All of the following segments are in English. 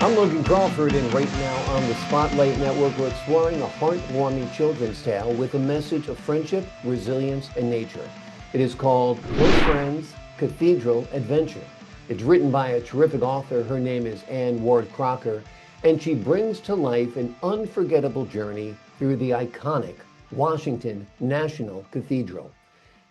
I'm Logan Crawford, and right now on the Spotlight Network, we're exploring a heartwarming children's tale with a message of friendship, resilience, and nature. It is called Friends Cathedral Adventure. It's written by a terrific author. Her name is Ward Crocker, and she brings to life an unforgettable journey through the iconic Washington National Cathedral.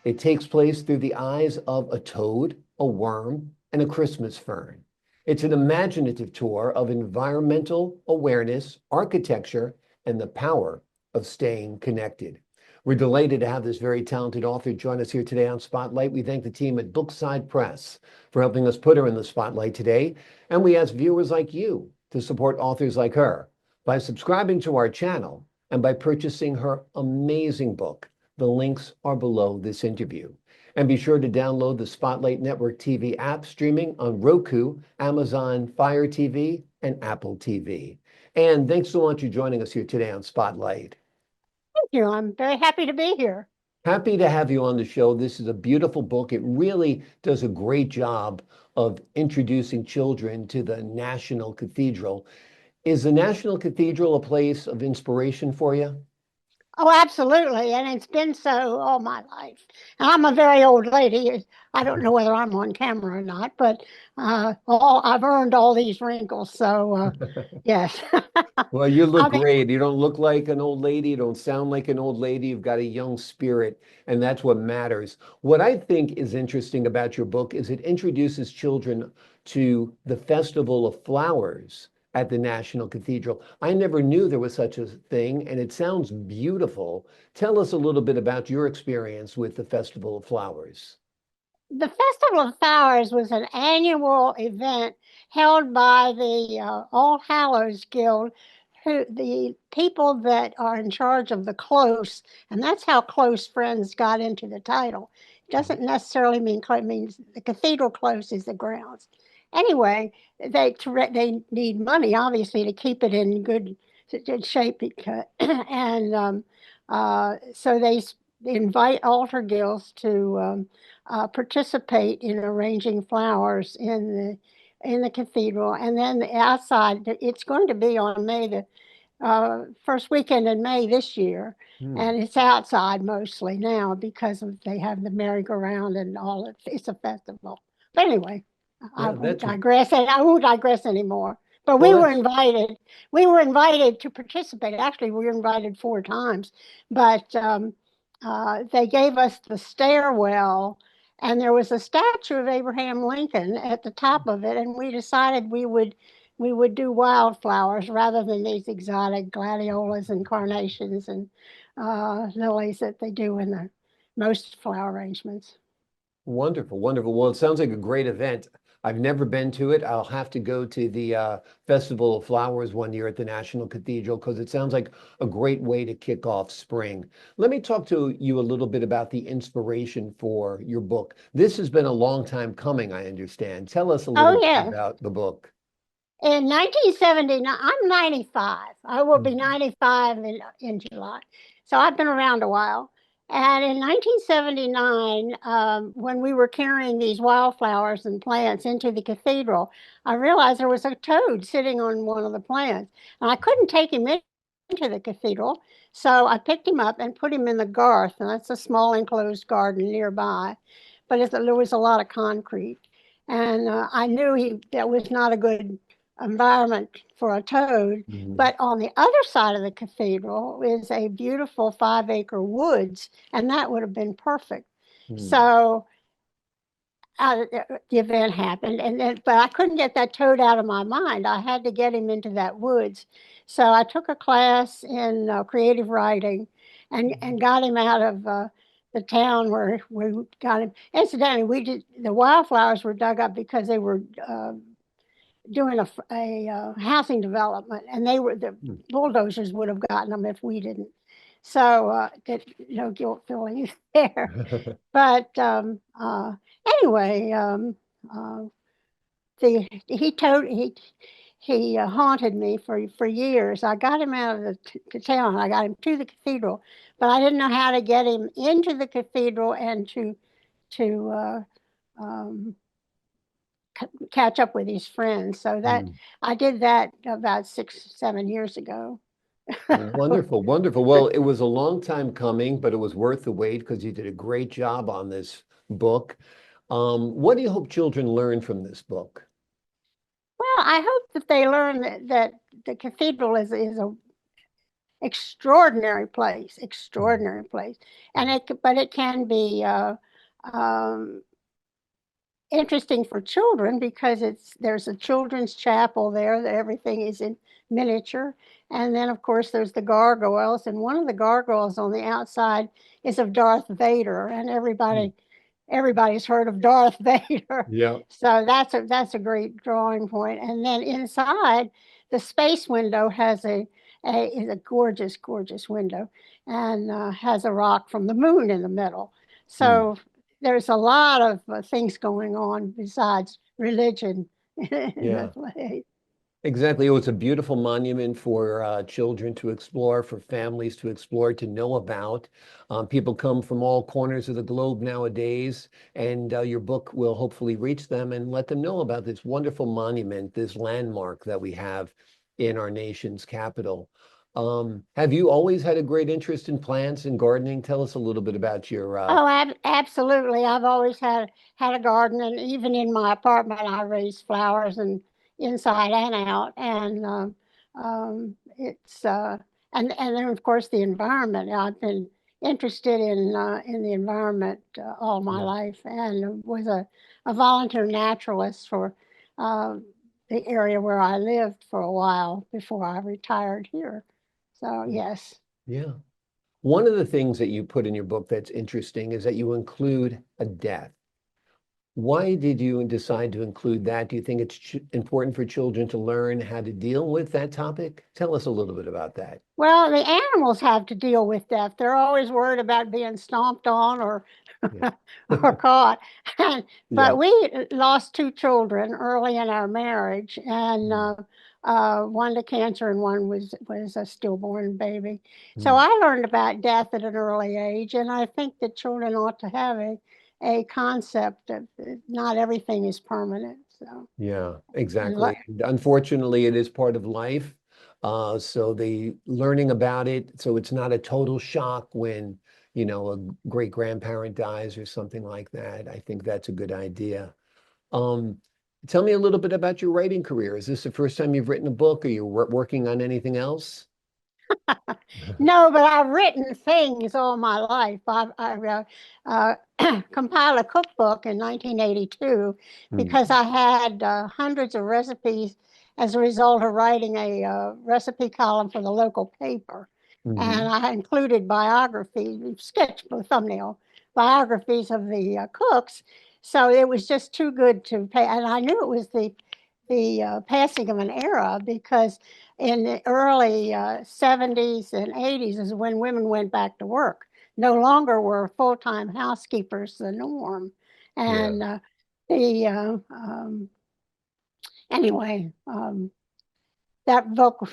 It takes place through the eyes of a toad, a worm, and a Christmas fern. It's an imaginative tour of environmental awareness, architecture, and the power of staying connected. We're delighted to have this very talented author join us here today on Spotlight. We thank the team at Bookside Press for helping us put her in the spotlight today. And we ask viewers like you to support authors like her by subscribing to our channel and by purchasing her amazing book. The links are below this interview. And be sure to download the Spotlight Network TV app, streaming on Roku, Amazon Fire TV, and Apple TV. And thanks so much for joining us here today on Spotlight. Thank you. I'm very happy to be here. Happy to have you on the show. This is a beautiful book. It really does a great job of introducing children to the National Cathedral. Is the National Cathedral a place of inspiration for you? Oh, absolutely. And it's been so all my life. And I'm a very old lady. I don't know whether I'm on camera or not, but I've earned all these wrinkles. So, yes. Well, you look I mean, great. You don't look like an old lady. You don't sound like an old lady. You've got a young spirit, and that's what matters. What I think is interesting about your book is it introduces children to the Festival of Flowers at the National Cathedral. I never knew there was such a thing, and it sounds beautiful. Tell us a little bit about your experience with the Festival of Flowers. the Festival of Flowers was an annual event held by the All Hallows Guild, who the people that are in charge of the close, and that's how Close Friends got into the title. It doesn't necessarily mean it means the cathedral close is the grounds. Anyway, they need money obviously to keep it in good shape, and so they invite altar guilds to participate in arranging flowers in the cathedral, and then the outside. It's going to be on May the first weekend in May this year, Hmm. and it's outside mostly now because they have the merry-go-round and all. It's a festival. But anyway, I Yeah, won't that's digress. And I won't digress anymore. But well, we were that's invited. We were invited to participate. Actually, we were invited 4 times, but they gave us the stairwell, and there was a statue of Abraham Lincoln at the top of it, and we decided we would do wildflowers rather than these exotic gladiolas and carnations and lilies that they do in the most flower arrangements. wonderful, wonderful. Well, it sounds like a great event. I've never been to it. I'll have to go to the Festival of Flowers one year at the National Cathedral because it sounds like a great way to kick off spring. Let me talk to you a little bit about the inspiration for your book. This has been a long time coming, I understand. Tell us a little Oh, bit yeah. about the book. In 1979, I'm 95. I will be Mhm. 95 in July. So I've been around a while. And in 1979, when we were carrying these wildflowers and plants into the cathedral, I realized there was a toad sitting on one of the plants. And I couldn't take him into the cathedral. So I picked him up and put him in the garth. And that's a small enclosed garden nearby. But there was a lot of concrete. And I knew that was not a good environment for a toad. Mhm. But on the other side of the cathedral is a beautiful 5-acre woods, and that would have been perfect. Mhm. So the event happened, and then but I couldn't get that toad out of my mind. I had to get him into that woods. So I took a class in creative writing, and got him out of the town where we got him. Incidentally, we did the wildflowers were dug up because they were doing a housing development, and the Mhm. bulldozers would have gotten them if we didn't. So no guilt feelings there. But anyway, uh, he haunted me for years. I got him out of the town. I got him to the cathedral, but I didn't know how to get him into the cathedral and to um, catch up with his friends. So that Mm. I did that about 6, 7 years ago. Wonderful, wonderful. Well, it was a long time coming, but it was worth the wait because you did a great job on this book. What do you hope children learn from this book? Well, I hope that they learn that the cathedral is a Mm. extraordinary place, and but it can be um, interesting for children because there's a children's chapel there that everything is in miniature, and then of course there's the gargoyles, and one of the gargoyles on the outside is of Darth Vader, and Mm. everybody's heard of Darth Vader. Yeah. So that's a great drawing point. And then inside, the space window has a is a gorgeous window, and has a rock from the moon in the middle. Mm. So there's a lot of things going on besides religion in the Yeah. place. Exactly. It was a beautiful monument for children to explore, for families to explore, to know about. People come from all corners of the globe nowadays, and your book will hopefully reach them and let them know about this wonderful monument, this landmark that we have in our nation's capital. Have you always had a great interest in plants and gardening? Tell us a little bit about your. Oh, absolutely. I've always had a garden, and even in my apartment, I raise flowers and inside and out. And it's and then of course the environment. I've been interested in the environment all my Yeah. life, and was a volunteer naturalist for uh, the area where I lived for a while before I retired here. So yes. Yeah. One of the things that you put in your book that's interesting is that you include a death. Why did you decide to include that? Do you think it's important for children to learn how to deal with that topic? Tell us a little bit about that. Well, the animals have to deal with death. They're always worried about being stomped on or Yeah. or caught. Yeah. But we lost two children early in our marriage, and Mm. one to cancer and one was a stillborn baby. So Mm. I learned about death at an early age, and I think that children ought to have a concept of not everything is permanent. So Yeah, and exactly. And unfortunately, it is part of life. So the learning about it, so it's not a total shock when, a great grandparent dies or something like that. I think that's a good idea. Um, Tell me a little bit about your writing career. Is this the first time you've written a book? Are you working on anything else? No, but I've written things all my life. Compiled a cookbook in 1982 Mm. because I had hundreds of recipes as a result of writing a recipe column for the local paper. And Hmm. I included biographies, sketch thumbnail biographies of the cooks. So it was just too good to pay. And I knew it was the passing of an era because in the early 70s and 80s is when women went back to work. No longer were full-time housekeepers the norm. Yeah. And the anyway, that book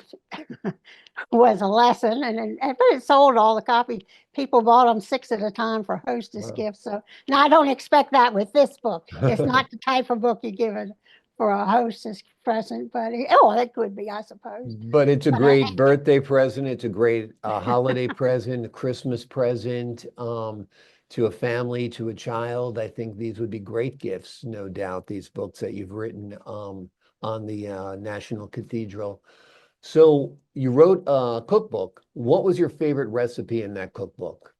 was a lesson, but it sold all the copies. People bought them six at a time for hostess Wow. gifts. So now I don't expect that with this book. It's not the type of book you give it for a hostess present, but it could be, I suppose. But it's a But great birthday present. It's a great holiday present, a Christmas present, to a family, to a child. I think these would be great gifts, no doubt, these books that you've written on the National Cathedral. So you wrote a cookbook. What was your favorite recipe in that cookbook?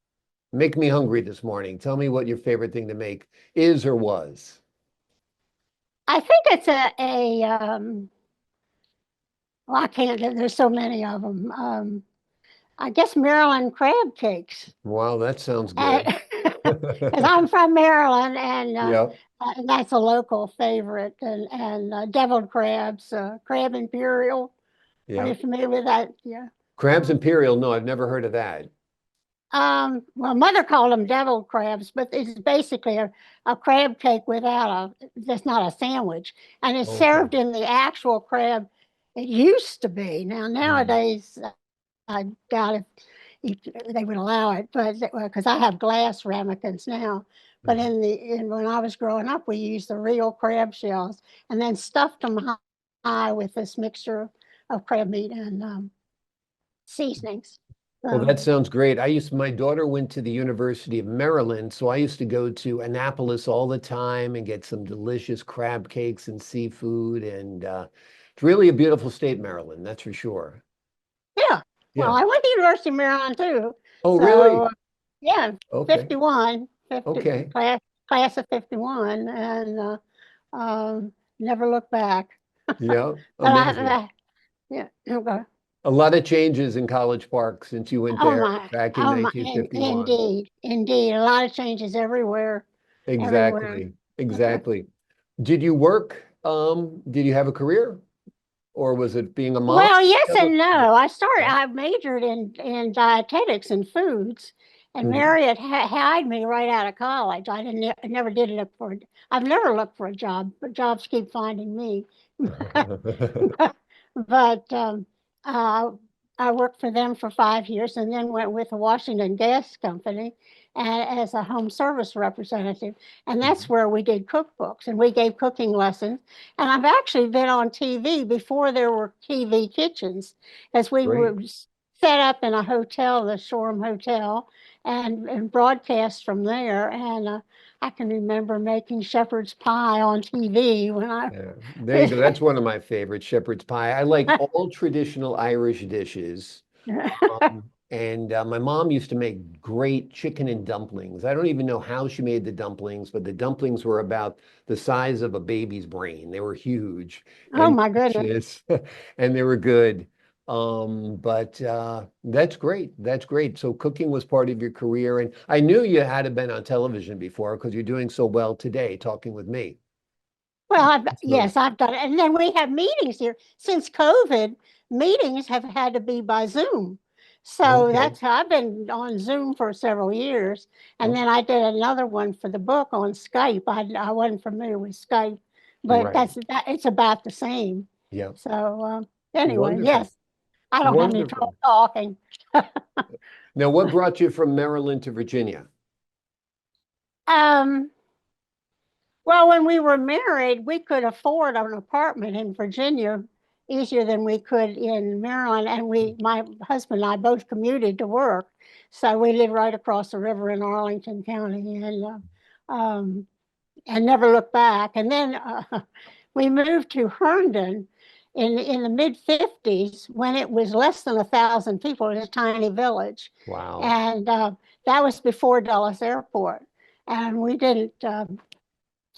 Make me hungry this morning. Tell me what your favorite thing to make is or was. I think it's well, I can't, there's so many of them. I guess Maryland crab cakes. Wow, that sounds good. Because I'm from Maryland, Yep. and that's a local favorite. And deviled crabs, crab imperial. Are you Yep. familiar with that? Yeah. Crab's Um, Imperial. No, I've never heard of that. well, mother called them deviled crabs, but it's basically a crab cake without that's not a sandwich, and it's Okay. served in the actual crab. It used to be. Now Mm. nowadays, I doubt they would allow it, but because I have glass ramekins now. But when I was growing up, we used the real crab shells and then stuffed them high with this mixture of crab meat and seasonings. Well, So, that sounds great. My daughter went to the University of Maryland, so I used to go to Annapolis all the time and get some delicious crab cakes and seafood. And it's really a beautiful state, Maryland, that's for sure. yeah. Well, Yeah. I went to University of Maryland too. Oh, So, really? yeah, Okay. 51, 50, Okay. class of 51, and never looked back. Yeah. But Amazing. yeah, okay. A lot of changes in College Park since you went there back in Oh my, 1951. indeed, indeed. A lot of changes everywhere, everywhere. Exactly. Exactly. Did you work? Did you have a career or was it being a mom? Well, yes Have and no. yeah. I majored in dietetics and foods, and Mhm. Marriott hired me right out of college. I never did look for, I've never looked for a job, but jobs keep finding me. But uh, I worked for them for 5 years and then went with the Washington Gas Company as a home service representative. And that's Mhm. where we did cookbooks and we gave cooking lessons. And I've actually been on TV before there were TV kitchens, as we Great. were set up in a hotel, the Shoreham Hotel, and broadcast from there. And I can remember making shepherd's pie on TV when I Yeah, there you go. That's one of my favorites, shepherd's pie. I like all traditional Irish dishes. And my mom used to make great chicken and dumplings. I don't even know how she made the dumplings, but the dumplings were about the size of a baby's brain. They were huge Oh and my goodness. delicious, and they were good. But that's great. That's great. So cooking was part of your career, and I knew you had been on television before because you're doing so well today, talking with me. Well, So, yes, I've done it. And then we have meetings here. Since COVID, meetings have had to be by Zoom. So okay. that's how I've been on Zoom for several years. And Oh, then I did another one for the book on Skype. I wasn't familiar with Skype, but right. it's about the same. Yeah. So anyway, Wonderful. yes, I don't have any trouble Wonderful. talking. Now, what brought you from Maryland to Virginia? Um, Well, when we were married, we could afford an apartment in Virginia easier than we could in Maryland. And my husband and I both commuted to work. So we lived right across the river in Arlington County and never looked back. And then we moved to Herndon in the mid 50s when it was less than 1,000 people. It was a tiny village. Wow. And that was before Dulles Airport. And we didn't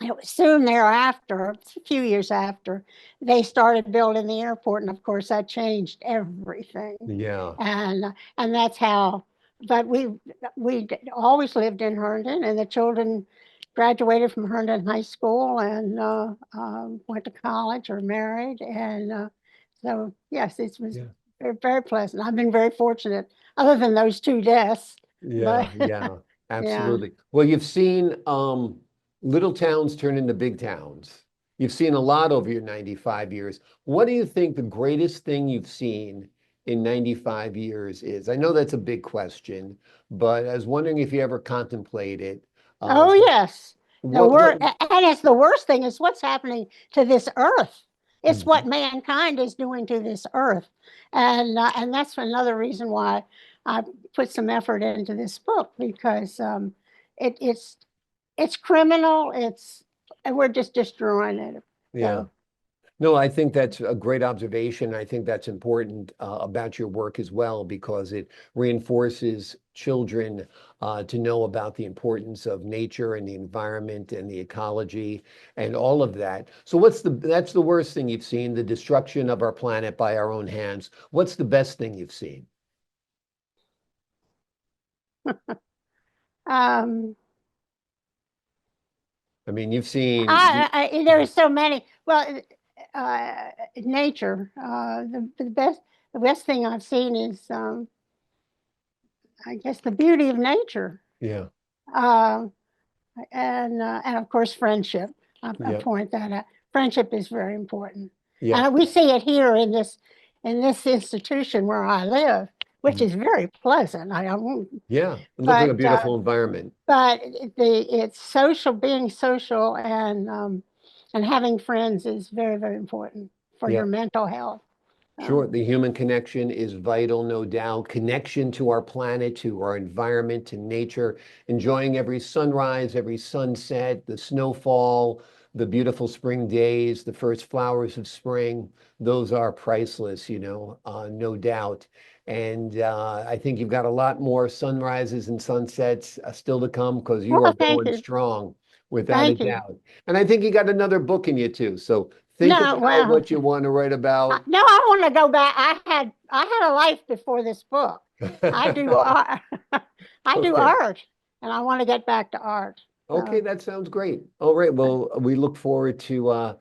it was soon thereafter, a few years after, they started building the airport, and of course that changed everything. Yeah. And that's how. But we always lived in Herndon, and the children graduated from Herndon High School and went to college or married, and so yes, it was Yeah. very, very pleasant. I've been very fortunate, other than those two deaths. But Yeah. Yeah. yeah. Absolutely. Well, you've seen little towns turn into big towns. You've seen a lot over your 95 years. What do you think the greatest thing you've seen in 95 years is? I know that's a big question, but I was wondering if you ever contemplate it. Uh, Oh, yes. what, And it's the worst thing is what's happening to this earth. It's Mhm. what mankind is doing to this earth. And that's another reason why I put some effort into this book because it, it's it's criminal. And we're just destroying it. Yeah. So, No, I think that's a great observation. I think that's important about your work as well because it reinforces children to know about the importance of nature and the environment and the ecology and all of that. So that's the worst thing you've seen, the destruction of our planet by our own hands. What's the best thing you've seen? um, I mean, you've seen, there's so many. Well, nature. The best thing I've seen is I guess the beauty of nature, yeah, uh, and of course friendship. I yeah, point that out. Friendship is very important, yeah, and we see it here in this institution where I live. which is very pleasant. I won't, Yeah, it looks like a but beautiful environment. it's social, being social and having friends is very, very important for Yeah. your mental health. Sure, the human connection is vital, no doubt. Connection to our planet, to our environment, to nature, enjoying every sunrise, every sunset, the snowfall, the beautiful spring days, the first flowers of spring. Those are priceless, no doubt. And I think you've got a lot more sunrises and sunsets still to come because you are Well, thank going you. strong, without a Thank you. doubt. And I think you got another book in you too. So think No, about well, what you want to write about. no, I want to go back. I had a life before this book. I do art. I do Okay. art, and I want to get back to art. Okay, So, that sounds great. All right. Well, we look forward to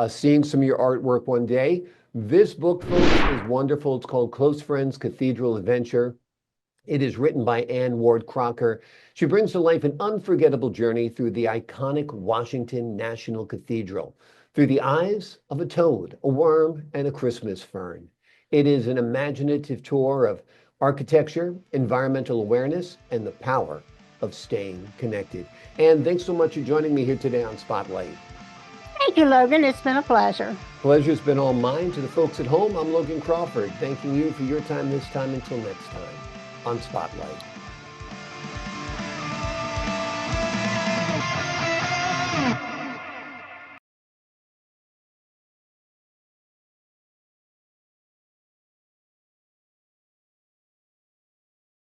seeing some of your artwork one day. This book, folks, is wonderful. It's called Close Friends Cathedral Adventure. It is written by Ward Crocker. She brings to life an unforgettable journey through the iconic Washington National Cathedral, through the eyes of a toad, a worm, and a Christmas fern. It is an imaginative tour of architecture, environmental awareness, and the power of staying connected. And thanks so much for joining me here today on Spotlight. thank you, Logan. It's been a pleasure. Pleasure's been all mine. To the folks at home, I'm Logan Crawford, thanking you for your time this time. Until next time on Spotlight.